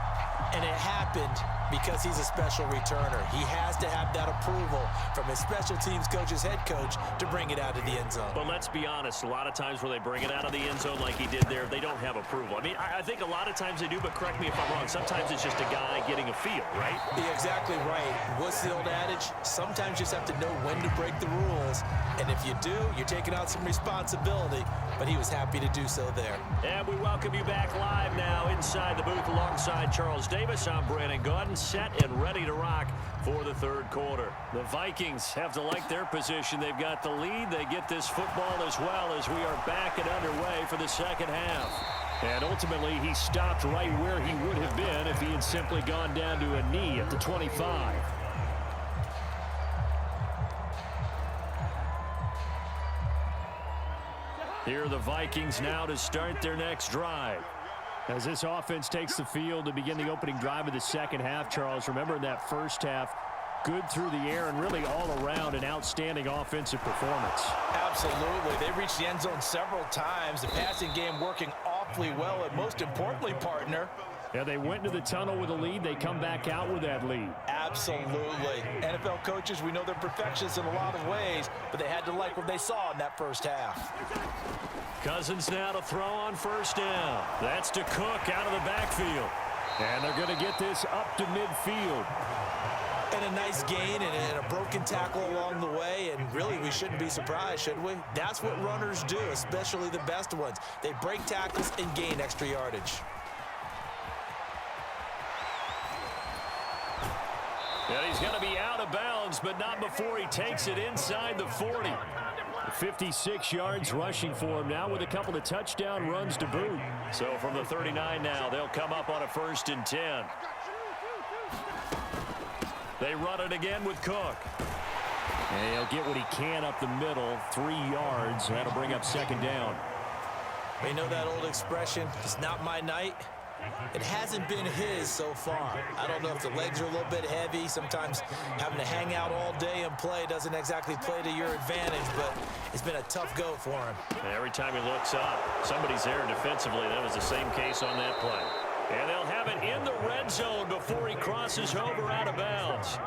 and it happened because he's a special returner. He has to have that approval from his special teams coach's head coach to bring it out of the end zone.
But let's be honest, a lot of times where they bring it out of the end zone like he did there, they don't have approval. I mean, I think a lot of times they do, but correct me if I'm wrong. Sometimes it's just a guy getting a feel, right?
You're exactly right. What's the old adage? Sometimes you just have to know when to break the rules. And if you do, you're taking out some responsibility. But he was happy to do so there.
And we welcome you back live now inside the booth alongside Charles Davis. I'm Brandon Gaudin, set and ready to rock for the 3rd quarter. The Vikings have to like their position. They've got the lead. They get this football as well as we are back and underway for the 2nd half. And ultimately, he stopped right where he would have been if he had simply gone down to a knee at the 25. Here are the Vikings now to start their next drive. As this offense takes the field to begin the opening drive of the second half, Charles, remember in that first half, good through the air and really all around an outstanding offensive performance.
Absolutely. They reached the end zone several times. The passing game working awfully well, and most importantly, partner,
yeah, they went into the tunnel with a lead. They come back out with that lead.
absolutely. NFL coaches, we know they're perfectionists in a lot of ways, but they had to like what they saw in that first half.
Cousins now to throw on first down. That's to Cook out of the backfield. And they're going to get this up to midfield.
And a nice gain and a broken tackle along the way, and really we shouldn't be surprised, should we? That's what runners do, especially the best ones. They break tackles and gain extra yardage.
And he's going to be out of bounds, but not before he takes it inside the 40. 56 yards rushing for him now with a couple of touchdown runs to boot. So from the 39 now, they'll come up on a 1st and 10. They run it again with Cook. And he'll get what he can up the middle, 3 yards. That'll bring up 2nd down.
You know that old expression, it's not my night? It hasn't been his so far. I don't know if the legs are a little bit heavy. Sometimes having to hang out all day and play doesn't exactly play to your advantage, but it's been a tough go for him.
And every time he looks up, somebody's there defensively. That was the same case on that play. And they'll have it in the red zone before he crosses over out of bounds.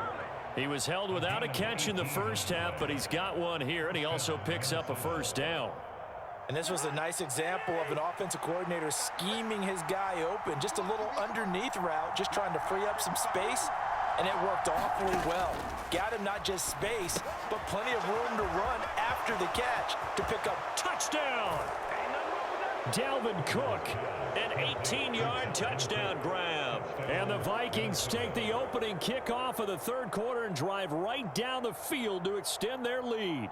He was held without a catch in the first half, but he's got one here, and he also picks up a 1st down.
And this was a nice example of an offensive coordinator scheming his guy open. Just a little underneath route, just trying to free up some space, and it worked awfully well. Got him not just space, but plenty of room to run after the catch to pick up.
Touchdown! Dalvin Cook, an 18-yard touchdown grab. And the Vikings take the opening kickoff of the 3rd quarter and drive right down the field to extend their lead.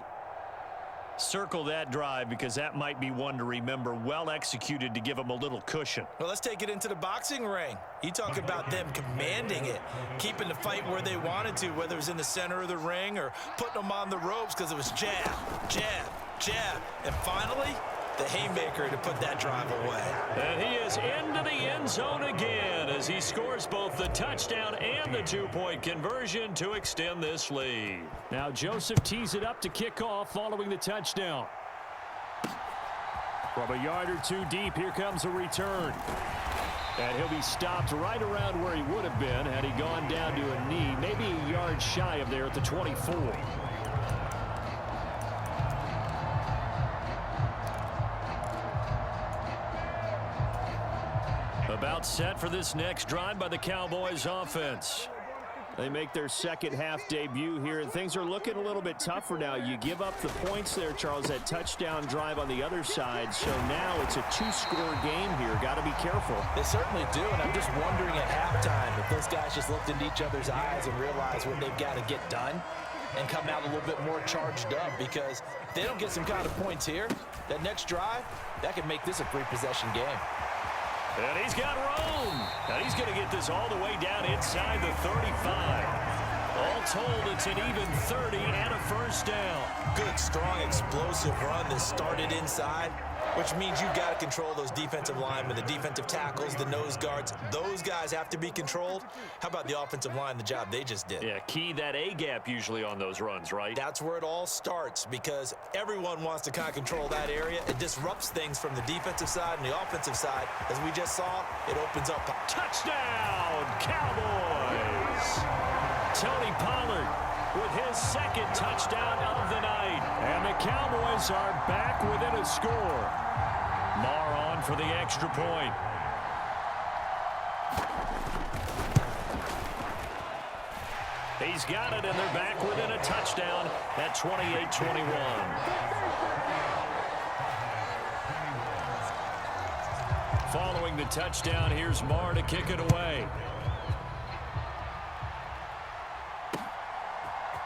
Circle that drive because that might be one to remember. Well executed to give them a little cushion.
Well, let's take it into the boxing ring. You talk about them commanding it, keeping the fight where they wanted to, whether it was in the center of the ring or putting them on the ropes because it was jab, jab, jab. And finally, the haymaker to put that drive away.
And he is into the end zone again as he scores both the touchdown and the 2-point conversion to extend this lead. Now Joseph tees it up to kick off following the touchdown. From a yard or two deep, here comes a return. And he'll be stopped right around where he would have been had he gone down to a knee, maybe a yard shy of there at the 24. About set for this next drive by the Cowboys offense. They make their second half debut here, and things are looking a little bit tougher now. You give up the points there, Charles, that touchdown drive on the other side. So now it's a 2-score game here. Got to be careful.
They certainly do, and I'm just wondering at halftime if those guys just looked into each other's eyes and realized what they've got to get done and come out a little bit more charged up, because if they don't get some kind of points here, that next drive, that could make this a 3-possession game.
And he's got room. And he's going to get this all the way down inside the 35. All told, it's an even 30 and a 1st down.
Good, strong, explosive run that started inside, which means you got to control those defensive linemen, the defensive tackles, the nose guards. Those guys have to be controlled. How about the offensive line, the job they just did?
Yeah, key that A-gap usually on those runs, right?
That's where it all starts, because everyone wants to kind of control that area. It disrupts things from the defensive side and the offensive side. As we just saw, it opens up.
Touchdown, Cowboys! Tony Pollard with his 2nd touchdown of the night. And the Cowboys are back within a score. Marr on for the extra point. He's got it, and they're back within a touchdown at 28-21. Following the touchdown, here's Marr to kick it away.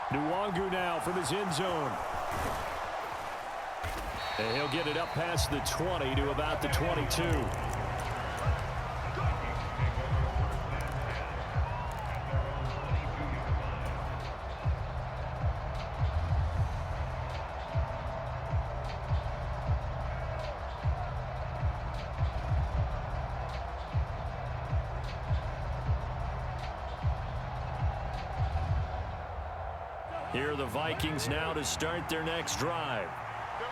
Nwangu now from his end zone. And he'll get it up past the 20 to about the 22. Here are the Vikings now to start their next drive.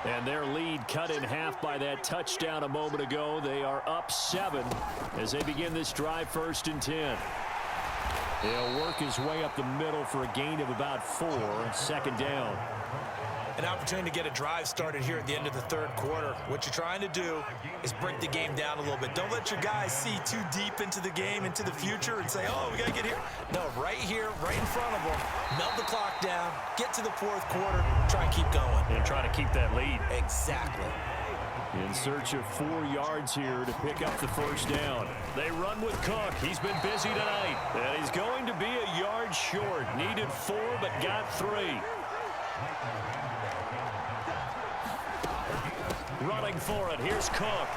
And their lead cut in half by that touchdown a moment ago. They are up 7 as they begin this drive, 1st and 10. He'll work his way up the middle for a gain of about 4, 2nd down.
An opportunity to get a drive started here at the end of the 3rd quarter. What you're trying to do is break the game down a little bit. Don't let your guys see too deep into the game, into the future, and say, oh, we got to get here. No, right here, right in front of them. Melt the clock down, get to the 4th quarter, try and keep going.
And try to keep that lead.
Exactly.
In search of 4 yards here to pick up the 1st down. They run with Cook. He's been busy tonight. And he's going to be a yard short. Needed 4, but got 3. Running for it. Here's Cook.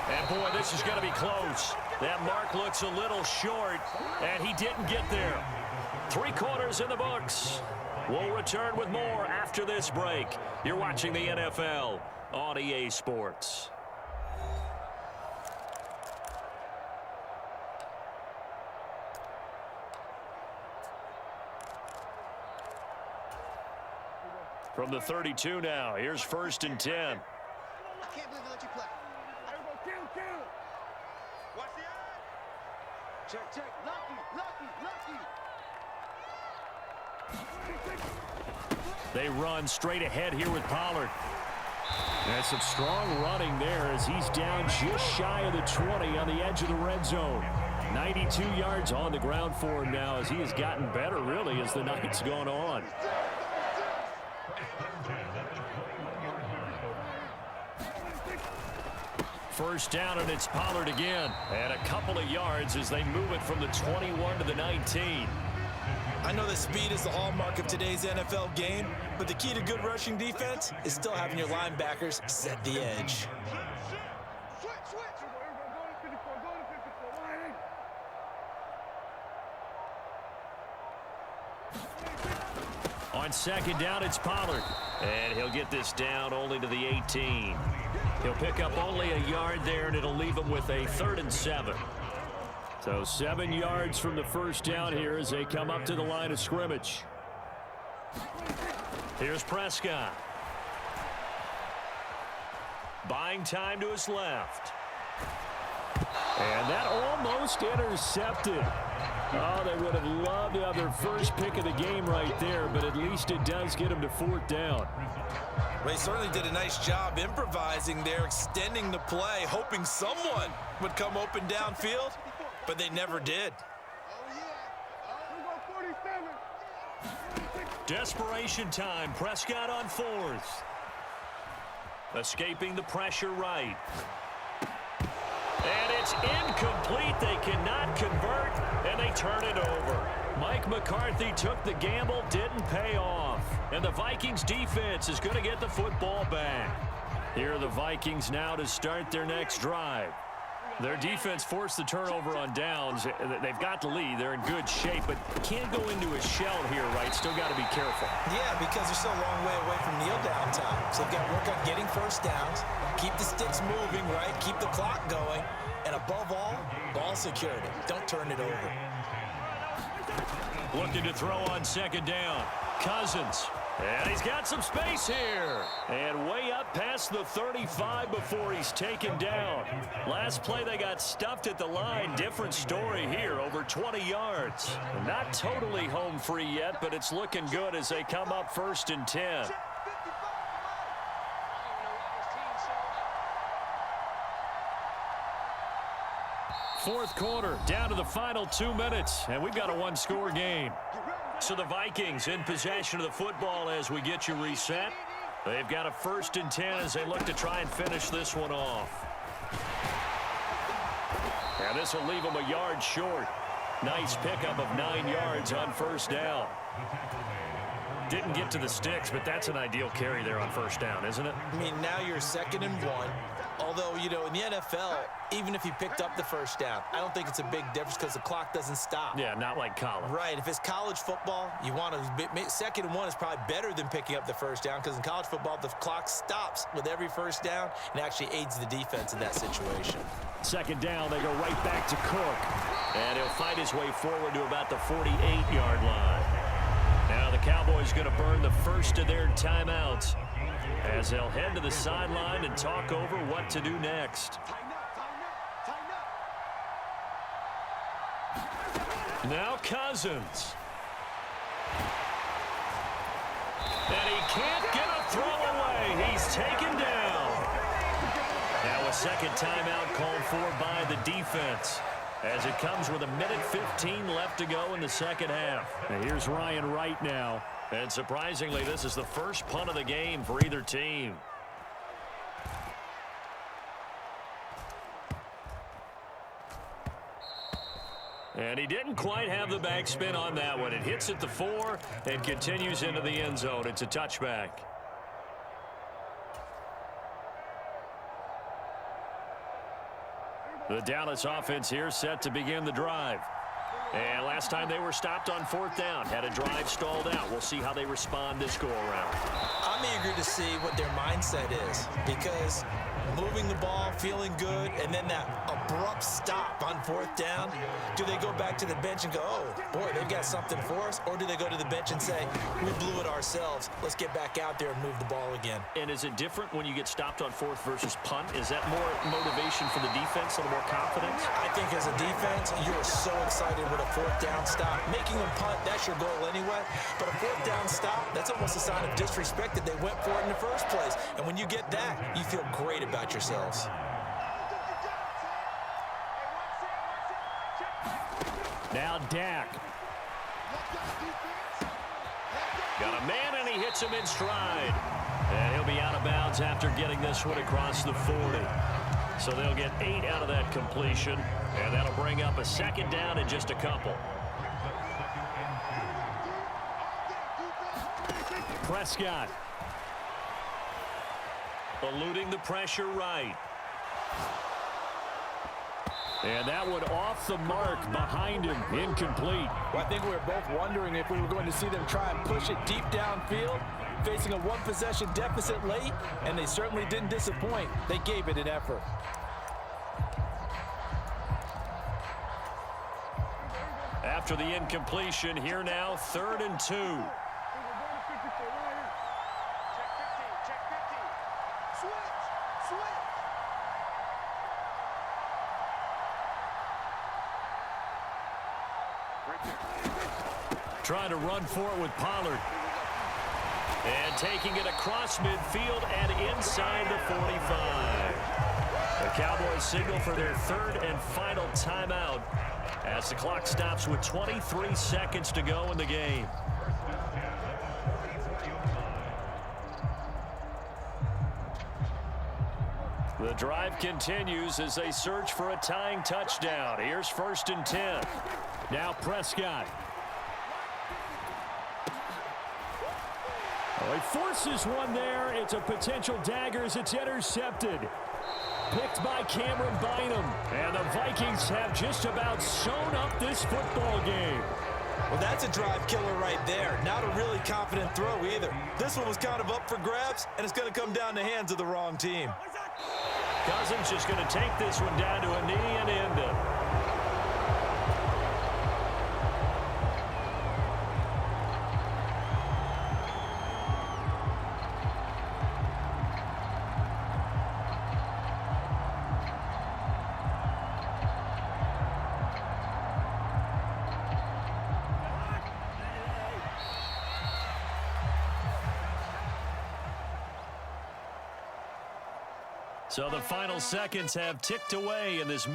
And, boy, this is going to be close. That mark looks a little short, and he didn't get there. 3 quarters in the books. We'll return with more after this break. You're watching the NFL on EA Sports. From the 32 now, here's 1st and 10.
I can't believe they let you play. I go kill. Watch the eye. Check. Lucky.
They run straight ahead here with Pollard. And some strong running there as he's down just shy of the 20 on the edge of the red zone. 92 yards on the ground for him now as he has gotten better, really, as the night's gone on. First down, and it's Pollard again. And a couple of yards as they move it from the 21 to the 19.
I know that speed is the hallmark of today's NFL game, but the key to good rushing defense is still having your linebackers set the edge.
Switch.
On 2nd down, it's Pollard. And he'll get this down only to the 18. He'll pick up only a yard there, and it'll leave him with a 3rd and 7. So 7 yards from the 1st down here as they come up to the line of scrimmage. Here's Prescott. Buying time to his left. And that almost intercepted. Oh, they would have loved to have their first pick of the game right there, but at least it does get them to 4th down.
They certainly did a nice job improvising there, extending the play, hoping someone would come open downfield, but they never did.
Desperation time. Prescott on 4th. Escaping the pressure right. And it's incomplete. They cannot convert, and they turn it over. Mike McCarthy took the gamble, didn't pay off. And the Vikings defense is going to get the football back. Here are the Vikings now to start their next drive. Their defense forced the turnover on downs. They've got the lead. They're in good shape, but can't go into a shell here, right? Still got to be careful.
Yeah, because they're still a long way away from kneel down time. So they've got to work on getting 1st downs, keep the sticks moving, right? Keep the clock going. And above all, ball security. Don't turn it over.
Looking to throw on 2nd down. Cousins. And he's got some space here. And way up past the 35 before he's taken down. Last play they got stuffed at the line. Different story here. Over 20 yards. Not totally home free yet, but it's looking good as they come up 1st and 10. Fourth quarter, down to the final 2 minutes, and we've got a 1-score game. So the Vikings in possession of the football as we get you reset. They've got a 1st and 10 as they look to try and finish this one off. And this will leave them a yard short. Nice pickup of 9 yards on 1st down. Didn't get to the sticks, but that's an ideal carry there on 1st down, isn't it?
I mean, now you're 2nd and 1. Although, you know, in the NFL, even if you picked up the 1st down, I don't think it's a big difference because the clock doesn't stop.
Yeah, not like college.
Right. If it's college football, you want to 2nd and 1 is probably better than picking up the 1st down because in college football, the clock stops with every 1st down and actually aids the defense in that situation.
2nd down, they go right back to Cook. And he'll fight his way forward to about the 48-yard line. Now the Cowboys Cowboys going to burn the first of their timeouts as they'll head to the sideline and talk over what to do next. Now Cousins. And he can't get a throw away. He's taken down. Now a second timeout called for by the defense as it comes with 1:15 left to go in the second half. And here's Ryan Wright now. And surprisingly, this is the first punt of the game for either team. And he didn't quite have the backspin on that one. It hits at the 4 and continues into the end zone. It's a touchback. The Dallas offense here set to begin the drive. And last time they were stopped on 4th down, had a drive stalled out. We'll see how they respond this go-around.
I'm eager to see what their mindset is, because moving the ball, feeling good, and then that abrupt stop on 4th down, do they go back to the bench and go, oh, boy, they've got something for us? Or do they go to the bench and say, we blew it ourselves, let's get back out there and move the ball again?
And is it different when you get stopped on 4th versus punt? Is that more motivation for the defense, a little more confidence?
I think as a defense, you are so excited with a 4th down stop. Making them punt, that's your goal anyway. But a 4th down stop, that's almost a sign of disrespect that they went for it in the first place. And when you get that, you feel great about yourselves.
Now Dak. Got a man, and he hits him in stride. And he'll be out of bounds after getting this one across the 40. So they'll get 8 out of that completion, and that'll bring up a second down in just a couple. Prescott. Eluding the pressure right. And that one off the mark behind him, incomplete.
Well, I think we were both wondering if we were going to see them try and push it deep downfield, facing a one-possession deficit late, and they certainly didn't disappoint. They gave it an effort.
After the incompletion, here now, 3rd and 2. Trying to run for it with Pollard. And taking it across midfield and inside the 45. The Cowboys signal for their 3rd and final timeout as the clock stops with 23 seconds to go in the game. The drive continues as they search for a tying touchdown. Here's 1st and 10. Now Prescott. Oh, he forces one there. It's a potential dagger as it's intercepted. Picked by Cameron Bynum. And the Vikings have just about sewn up this football game.
Well, that's a drive killer right there. Not a really confident throw either. This one was kind of up for grabs, and it's going to come down the hands of the wrong team.
Cousins just going to take this one down to a knee and end it. So the final seconds have ticked away in this